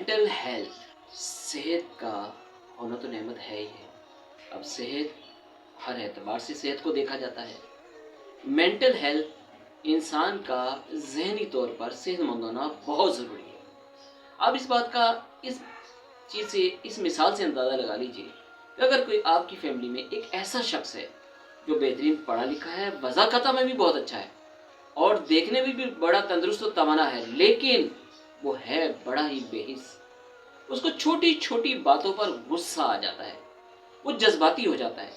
Mental health, सेहत का होना तो नेमत है ही है। अब सेहत हर एतबार से सेहत को देखा जाता है। मेंटल हेल्थ इंसान का ज़हनी तौर पर सेहतमंद होना बहुत ज़रूरी है। आप इस बात का इस चीज़ से, इस मिसाल से अंदाज़ा लगा लीजिए कि अगर कोई आपकी फैमिली में एक ऐसा शख्स है जो बेहतरीन पढ़ा लिखा है, वज़ाकता में भी बहुत अच्छा है और देखने में भी बड़ा तंदुरुस्त और तवाना है, लेकिन वो है बड़ा ही बेहिस। उसको छोटी छोटी बातों पर गुस्सा आ जाता है, वो जज्बाती हो जाता है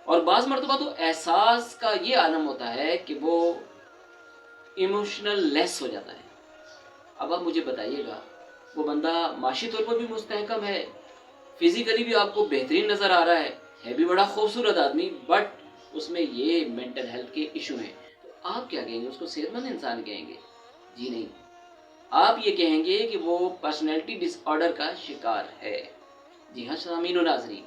और बाज़ मरतबा तो एहसास का ये आलम होता है कि वो इमोशनल लेस हो जाता है। अब आप मुझे बताइएगा, वो बंदा माशी तौर पर भी मुस्तहकम है, फिजिकली भी आपको बेहतरीन नज़र आ रहा है भी बड़ा खूबसूरत आदमी, बट उसमें ये मेंटल हेल्थ के इशू हैं, तो आप क्या कहेंगे? उसको सेहतमंद इंसान कहेंगे? जी नहीं, आप ये कहेंगे कि वो पर्सनैलिटी डिसऑर्डर का शिकार है। जी हाँ सामीन और नाज़रीन,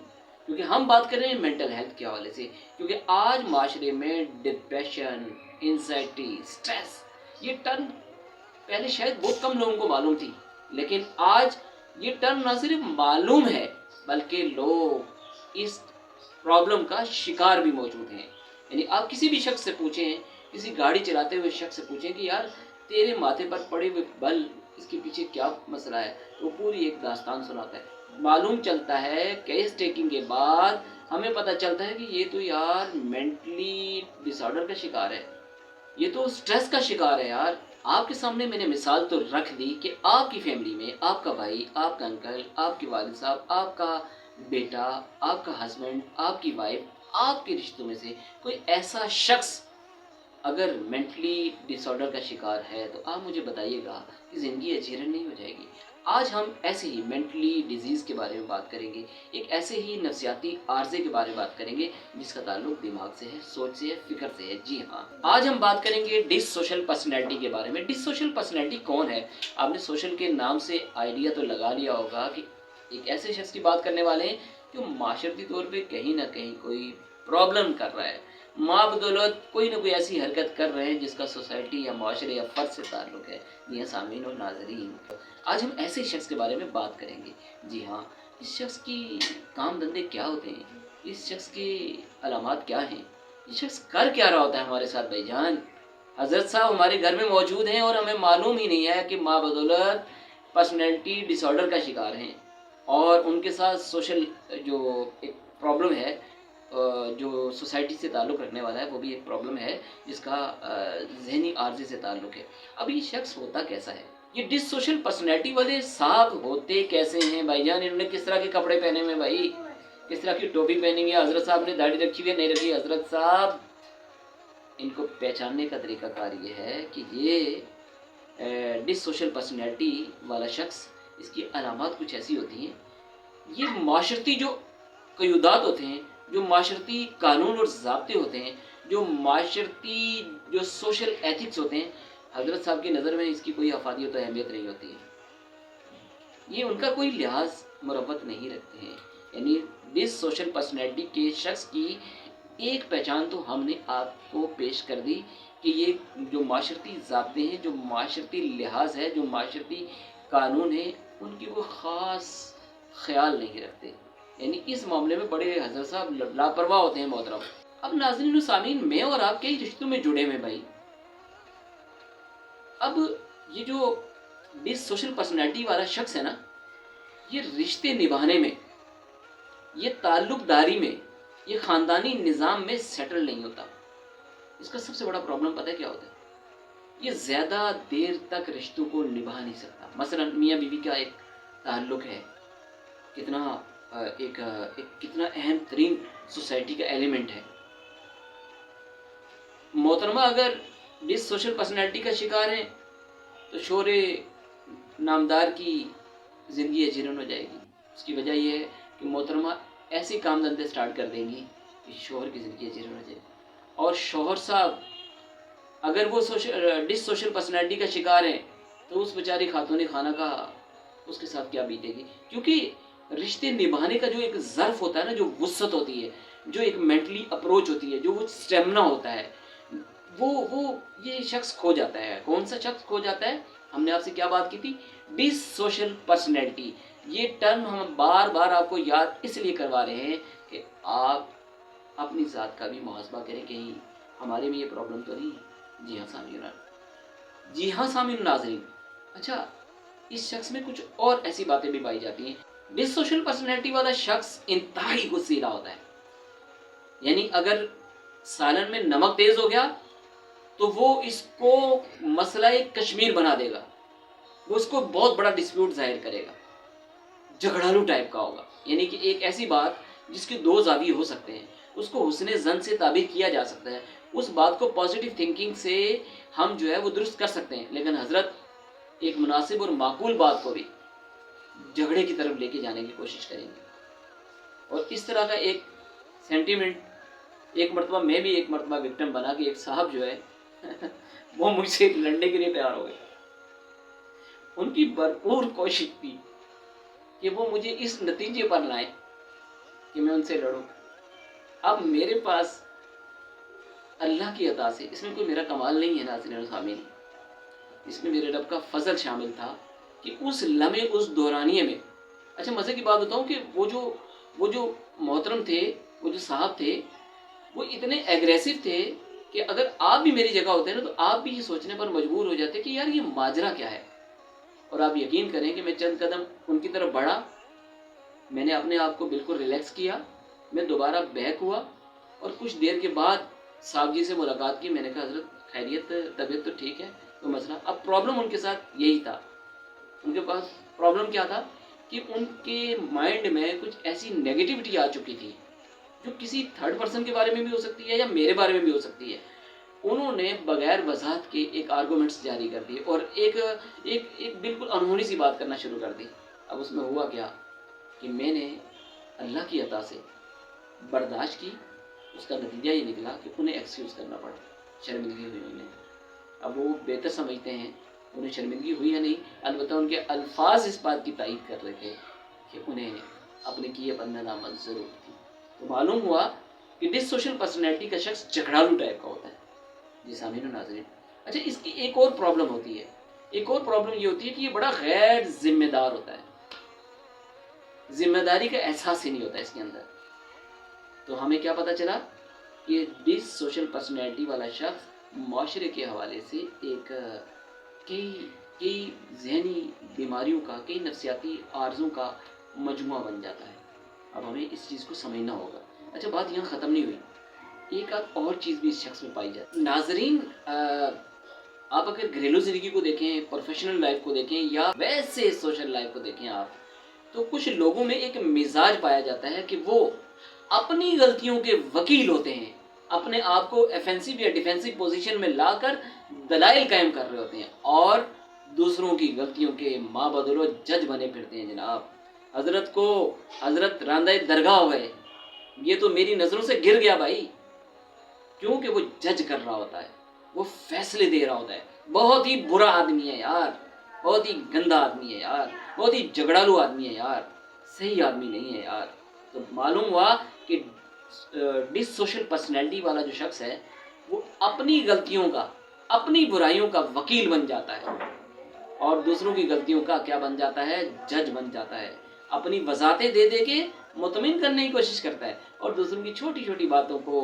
क्योंकि हम बात कर रहे हैं मेंटल हेल्थ के हवाले से, क्योंकि आज माशरे में डिप्रेशन, एंजाइटी, स्ट्रेस, ये टर्म पहले शायद बहुत कम लोगों को मालूम थी, लेकिन आज ये टर्म ना सिर्फ मालूम है बल्कि लोग इस प्रॉब्लम का शिकार भी मौजूद हैं। यानी आप किसी भी शख्स से पूछें, किसी गाड़ी चलाते हुए शख्स से पूछें कि यार तेरे माथे पर पड़े हुए बल, इसके पीछे क्या मसला है, तो पूरी एक दास्तान सुनाता है। मालूम चलता है केस टेकिंग के बाद हमें पता चलता है कि ये तो यार मेंटली डिसऑर्डर का शिकार है, ये तो स्ट्रेस का शिकार है यार। आपके सामने मैंने मिसाल तो रख दी कि आपकी फैमिली में आपका भाई, आपका अंकल, आपके वालिद साहब, आपका बेटा, आपका हस्बैंड, आपकी वाइफ, आपके रिश्तों में से कोई ऐसा शख्स अगर मेंटली डिसऑर्डर का शिकार है, तो आप मुझे बताइएगा कि ज़िंदगी अजीरन नहीं हो जाएगी। आज हम ऐसे ही मेंटली डिजीज़ के बारे में बात करेंगे, एक ऐसे ही नफ्सियाती आर्जे के बारे में बात करेंगे जिसका ताल्लुक दिमाग से है, सोच से है, फिक्र से है। जी हाँ, आज हम बात करेंगे डिसोशल पर्सनैलिटी के बारे में। डिसोशल पर्सनैलिटी कौन है? आपने सोशल के नाम से आइडिया तो लगा लिया होगा कि एक ऐसे शख्स की बात करने वाले हैं जो माशरती तौर पर कहीं ना कहीं कोई प्रॉब्लम कर रहा है, माँ बदौलत कोई ना कोई ऐसी हरकत कर रहे हैं जिसका सोसाइटी या माशरे या फ़र्द से ताल्लुक़ है। जी हाँ सामीन और नाज़रीन, आज हम ऐसे शख्स के बारे में बात करेंगे। जी हाँ, इस शख्स की काम धंधे क्या होते हैं, इस शख्स के अलामात क्या हैं, इस शख्स कर क्या रहा होता है हमारे साथ। भाईजान हज़रत साहब हमारे घर में मौजूद हैं और हमें मालूम ही नहीं है कि माँ बदौलत पर्सनैलिटी डिसऑर्डर का शिकार हैं और उनके साथ सोशल जो एक प्रॉब्लम है, जो सोसाइटी से ताल्लुक़ रखने वाला है, वो भी एक प्रॉब्लम है जिसका ज़हनी आर्जे से ताल्लुक़ है। अब ये शख्स होता कैसा है? ये डिसोशल पर्सनैलिटी वाले साहब होते कैसे हैं भाईजान? इन्होंने किस तरह के कपड़े पहने हुए भाई, किस तरह की टोपी पहनी हुई है? हज़रत साहब ने दाढ़ी रखी हुई है, नहीं रखी? हज़रत साहब, इनको पहचानने का तरीक़ाकार ये है कि ये डिसोशल पर्सनैलिटी वाला शख्स, इसकी अलामात कुछ ऐसी होती हैं, ये माशरती जो क़यूदात होते हैं, जो माशरती कानून और ज़ाब्ते होते हैं, जो माशरती जो सोशल एथिक्स होते हैं, हज़रत साहब की नज़र में इसकी कोई अफादियत और अहमियत नहीं होती है। ये उनका कोई लिहाज मुरव्वत नहीं रखते हैं। यानी डिसोशल पर्सनैलिटी के शख्स की एक पहचान तो हमने आपको पेश कर दी कि ये जो माशरती ज़ाब्ते हैं, जो माशरती लिहाज है, जो माशरती कानून है, उनकी वो ख़ास ख़याल नहीं रखते। यानी इस मामले में बड़े हज़रत साहब लापरवाह होते हैं मोहतरम। अब नाज़रीन और सामीन, मैं और आप कई रिश्तों में जुड़े हुए भाई। अब ये जो डिसोशल पर्सनैलिटी वाला शख्स है ना, ये रिश्ते निभाने में, ये ताल्लुक़दारी में, ये ख़ानदानी निज़ाम में सेटल नहीं होता। इसका सबसे बड़ा प्रॉब्लम पता है क्या होता है? ये ज़्यादा देर तक रिश्तों को निभा नहीं सकता। मसलन मियाँ बीवी का एक ताल्लुक़ है, कितना एक कितना अहम तरीन सोसाइटी का एलिमेंट है। मोहतरमा अगर डिसोशल पर्सनैलिटी का शिकार है तो शोहरे नामदार की ज़िंदगी अजीरन हो जाएगी। उसकी वजह यह है कि मोहतरमा ऐसे काम धंधे स्टार्ट कर देंगी कि शोहर की ज़िंदगी अजीरन हो जाएगी। और शोहर साहब अगर वो डिसोशल पर्सनैलिटी का शिकार हैं तो उस बेचारी खातून खाना का उसके साथ क्या बीतेगी? क्योंकि रिश्ते निभाने का जो एक ज़र्फ़ होता है ना, जो वुस्अत होती है, जो एक मेंटली अप्रोच होती है, जो वो स्टेमिना होता है, وہ یہ شخص کھو جاتا ہے. کون سا شخص کھو جاتا ہے؟ ہم نے آپ سے کیا بات کی تھی؟ ڈس سوشل پرسنالٹی. یہ ٹرم ہم بار بار آپ کو یاد اس لیے کروا رہے ہیں کہ آپ اپنی ذات کا بھی محاسبہ کریں، کہیں ہمارے میں یہ پرابلم تو نہیں ہے. جی ہاں سامعین ناظرین، اچھا اس شخص میں کچھ اور ایسی باتیں بھی پائی جاتی ہیں. ڈس سوشل پرسنالٹی والا شخص انتہائی غصیلا ہوتا ہے. یعنی اگر سالن میں نمک تیز ہو گیا تو وہ اس کو مسئلہ کشمیر بنا دے گا، وہ اس کو بہت بڑا ڈسپیوٹ ظاہر کرے گا، جھگڑالو ٹائپ کا ہوگا. یعنی کہ ایک ایسی بات جس کے دو زاویے ہو سکتے ہیں، اس کو حسن زن سے تعبیر کیا جا سکتا ہے، اس بات کو پازیٹیو تھنکنگ سے ہم جو ہے وہ درست کر سکتے ہیں. لیکن حضرت ایک مناسب اور معقول بات کو بھی جھگڑے کی طرف لے کے جانے کی کوشش کریں گے. اور اس طرح کا ایک سینٹیمنٹ ایک مرتبہ میں بھی ایک مرتبہ وکٹم بنا کہ ایک صاحب جو ہے وہ مجھ سے لڑنے کے لیے تیار ہو گئے. ان کی بھرپور کوشش تھی کہ وہ مجھے اس نتیجے پر لائیں کہ میں ان سے لڑوں. اب میرے پاس اللہ کی عطا سے، اس میں کوئی میرا کمال نہیں ہے ناظرین و سامعین، اس میں میرے رب کا فضل شامل تھا کہ اس لمحے اس دورانیے میں، اچھا مزے کی بات بتاؤں کہ وہ جو محترم تھے، وہ جو صاحب تھے، وہ اتنے ایگریسو تھے کہ اگر آپ بھی میری جگہ ہوتے ہیں نا تو آپ بھی یہ سوچنے پر مجبور ہو جاتے کہ یار یہ ماجرا کیا ہے. اور آپ یقین کریں کہ میں چند قدم ان کی طرف بڑھا، میں نے اپنے آپ کو بالکل ریلیکس کیا، میں دوبارہ بیک ہوا اور کچھ دیر کے بعد صاحب جی سے ملاقات کی. میں نے کہا حضرت خیریت، طبیعت تو ٹھیک ہے؟ تو مسئلہ اب پرابلم ان کے ساتھ یہی تھا. ان کے پاس پرابلم کیا تھا کہ ان کے مائنڈ میں کچھ ایسی نیگیٹیوٹی آ چکی تھی جو کسی تھرڈ پرسن کے بارے میں بھی ہو سکتی ہے یا میرے بارے میں بھی ہو سکتی ہے. انہوں نے بغیر وضاحت کے ایک آرگومنٹس جاری کر دیے اور ایک بالکل انہونی سی بات کرنا شروع کر دی. اب اس میں ہوا کیا کہ میں نے اللہ کی عطا سے برداشت کی. اس کا نتیجہ یہ نکلا کہ انہیں ایکسکیوز کرنا پڑا، شرمندگی ہوئی انہیں. اب وہ بہتر سمجھتے ہیں انہیں شرمندگی ہوئی یا نہیں، البتہ ان کے الفاظ اس بات کی تائید کر رہے تھے کہ انہیں اپنے کیے پر ندامت ضرور تھی. تو معلوم ہوا کہ ڈس سوشل پرسنالٹی کا شخص جھگڑالو ٹائپ کا ہوتا ہے. جی سامعین و ناظرین، اچھا اس کی ایک اور پرابلم ہوتی ہے. ایک اور پرابلم یہ ہوتی ہے کہ یہ بڑا غیر ذمہ دار ہوتا ہے، ذمہ داری کا احساس ہی نہیں ہوتا اس کے اندر. تو ہمیں کیا پتا چلا کہ ڈس سوشل پرسنالٹی والا شخص معاشرے کے حوالے سے ایک کئی ذہنی بیماریوں کا، کئی نفسیاتی عارضوں کا مجموعہ بن جاتا ہے. اب ہمیں اس چیز کو سمجھنا ہوگا. اچھا بات یہاں ختم نہیں ہوئی، ایک اور چیز بھی اس شخص میں پائی جاتی ہے. ناظرین آپ اگر گھریلو زندگی کو دیکھیں، پروفیشنل لائف کو دیکھیں یا ویسے سوشل لائف کو دیکھیں آپ، تو کچھ لوگوں میں ایک مزاج پایا جاتا ہے کہ وہ اپنی غلطیوں کے وکیل ہوتے ہیں، اپنے آپ کو ایفینسو یا ڈیفینسو پوزیشن میں لا کر دلائل قائم کر رہے ہوتے ہیں اور دوسروں کی غلطیوں کے ماں بدولو جج بنے پھرتے ہیں. جناب حضرت راندہ درگاہ ہو گئے، یہ تو میری نظروں سے گر گیا بھائی. کیونکہ وہ جج کر رہا ہوتا ہے، وہ فیصلے دے رہا ہوتا ہے. بہت ہی برا آدمی ہے یار، بہت ہی گندا آدمی ہے یار، بہت ہی جھگڑالو آدمی ہے یار، صحیح آدمی نہیں ہے یار. تو معلوم ہوا کہ ڈس سوشل پرسنالٹی والا جو شخص ہے وہ اپنی غلطیوں کا، اپنی برائیوں کا وکیل بن جاتا ہے اور دوسروں کی غلطیوں کا کیا بن جاتا ہے؟ جج بن جاتا ہے. اپنی وضاحتیں دے دے کے مطمئن کرنے کی کوشش کرتا ہے اور دوسروں کی چھوٹی چھوٹی باتوں کو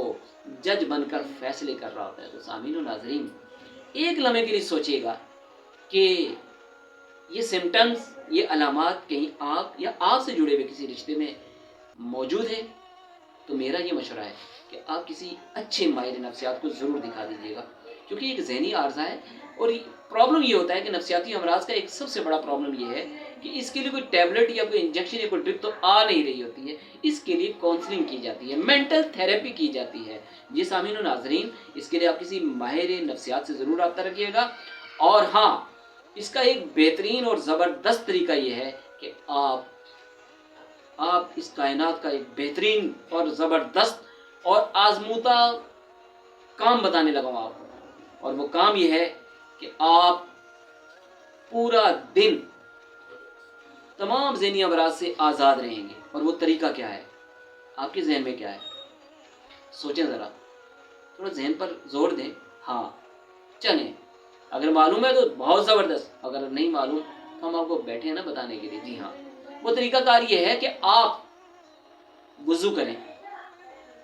جج بن کر فیصلے کر رہا ہوتا ہے. تو سامعین و ناظرین ایک لمحے کے لیے سوچیے گا کہ یہ سمٹمز، یہ علامات کہیں آپ یا آپ سے جڑے ہوئے کسی رشتے میں موجود ہیں تو میرا یہ مشورہ ہے کہ آپ کسی اچھے ماہر نفسیات کو ضرور دکھا دیجیے گا، کیونکہ ایک ذہنی عارضہ ہے. اور پرابلم یہ ہوتا ہے کہ نفسیاتی امراض کا ایک سب سے بڑا پرابلم یہ ہے کہ اس کے لیے کوئی ٹیبلٹ یا کوئی انجیکشن یا کوئی ڈرپ تو آ نہیں رہی ہوتی ہے. اس کے لیے کاؤنسلنگ کی جاتی ہے، مینٹل تھیراپی کی جاتی ہے. جی سامعین و ناظرین، اس کے لیے آپ کسی ماہر نفسیات سے ضرور رابطہ رکھیے گا. اور ہاں، اس کا ایک بہترین اور زبردست طریقہ یہ ہے کہ آپ اس کائنات کا ایک بہترین اور زبردست اور آزمودہ کام بتانے لگا ہوں آپ کو. اور وہ کام یہ ہے کہ آپ پورا دن تمام ذہنی امراض سے آزاد رہیں گے. اور وہ طریقہ کیا ہے؟ آپ کے ذہن میں کیا ہے؟ سوچیں ذرا، تھوڑا ذہن پر زور دیں. हाँ, चलें। अगर मालूम है तो बहुत ज़बरदस्त, अगर नहीं मालूम तो हम आपको बैठे हैं ना बताने के लिए। जी हाँ, वो तरीकाकार ये है कि आप वज़ू करें।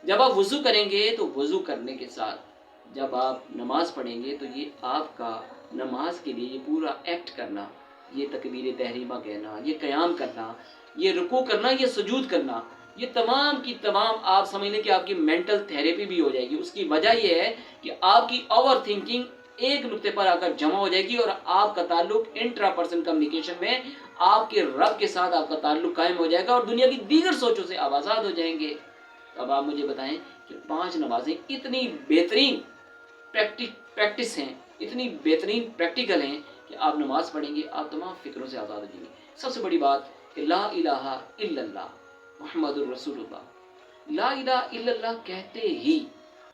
जब आप वज़ू करेंगे तो वज़ू करने के साथ जब आप नमाज़ पढ़ेंगे तो ये आपका नमाज के लिए ये पूरा एक्ट करना, ये तकबीर तहरीमा कहना, ये क़याम करना, ये रुकू करना, ये सुजूद करना, ये तमाम की तमाम आप समझ लें कि आपकी मेंटल थेरेपी भी हो जाएगी। उसकी वजह ये है कि आपकी ओवर थिंकिंग एक नुक्ते पर आकर जमा हो जाएगी और आपका ताल्लुक इंट्रा पर्सन कम्युनिकेशन में आपके रब के साथ आपका ताल्लुक कायम हो जाएगा और दुनिया की दीगर सोचों से आप आज़ाद हो जाएंगे। तो अब आप मुझे बताएं कि 5 नमाजें इतनी बेहतरीन प्रैक्टिस हैं, इतनी बेहतरीन प्रैक्टिकल हैं कि आप नमाज पढ़ेंगे, आप तमाम फ़िक्रों से आज़ाद हो जाएंगे। सबसे बड़ी बात कि ला इलाहा इल्लल्लाह मुहम्मदुर रसूलुल्लाह, ला इलाहा इल्लल्लाह कहते ही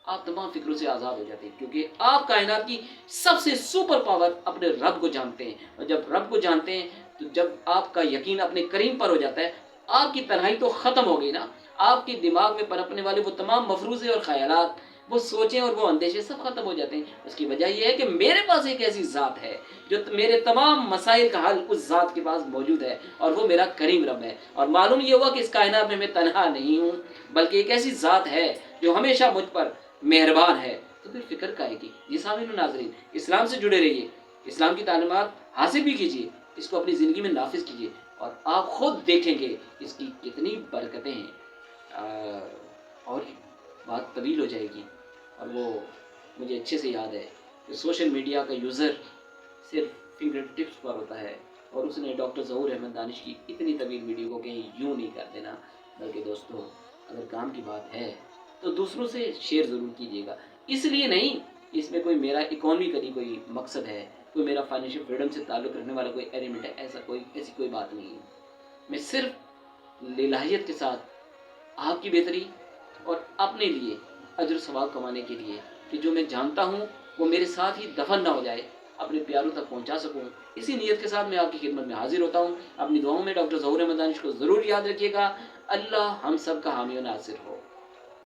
आप तमाम फ़िक्रों से आज़ाद हो जाते हैं, क्योंकि आप कायनात की सबसे सुपर पावर अपने रब को जानते हैं। और जब रब को जानते हैं तो जब आपका यकीन अपने करीम पर हो जाता है, आपकी तन्हाई तो ख़त्म हो गई ना। आपके दिमाग में पनपने वाले वो तमाम मफरूज़े और ख़यालात, वो सोचें और वो अंदेशे सब ख़त्म हो जाते हैं। उसकी वजह यह है कि मेरे पास एक ऐसी ज़ात है जो मेरे तमाम मसाइल का हल उस ज़ात के पास मौजूद है और वो मेरा करीम रब है। और मालूम ये हुआ कि इस कायनात में मैं तन्हा नहीं हूँ, बल्कि एक ऐसी ज़ात है जो हमेशा मुझ पर मेहरबान है। तो फिर फ़िक्र काहे की। जी सामीन नाज़रीन, इस्लाम से जुड़े रहिए, इस्लाम की तालीमात हासिल भी कीजिए, इसको अपनी ज़िंदगी में नाफिज कीजिए और आप खुद देखेंगे इसकी कितनी बरकतें हैं। और बात तवील हो जाएगी। और वो मुझे अच्छे से याद है कि सोशल मीडिया का यूज़र सिर्फ फिंगर टिप्स पर होता है और उसने डॉक्टर ज़हूर अहमद दानिश की इतनी तवील वीडियो को कहीं यूँ नहीं कर देना। बल्कि दोस्तों, अगर काम की बात है तो दूसरों से शेयर ज़रूर कीजिएगा। इसलिए नहीं, इसमें कोई मेरा इकोनॉमिकली कोई मकसद है, कोई मेरा फाइनेंशियल फ्रीडम से ताल्लुक़ रखने वाला कोई एलिमेंट है, ऐसी कोई बात नहीं है। मैं सिर्फ लिलाहियत के साथ आपकी बेहतरी और अपने लिए अजर सवाब कमाने के लिए कि जो मैं जानता हूँ वो मेरे साथ ही दफन ना हो जाए, अपने प्यारों तक पहुँचा सकूँ, इसी नीयत के साथ मैं आपकी खिदमत में हाजिर होता हूँ। अपनी दुआओं में डॉक्टर ज़हूर अहमद दानिश को ज़रूर याद रखिएगा। अल्लाह हम सब का हामी और नासिर हो।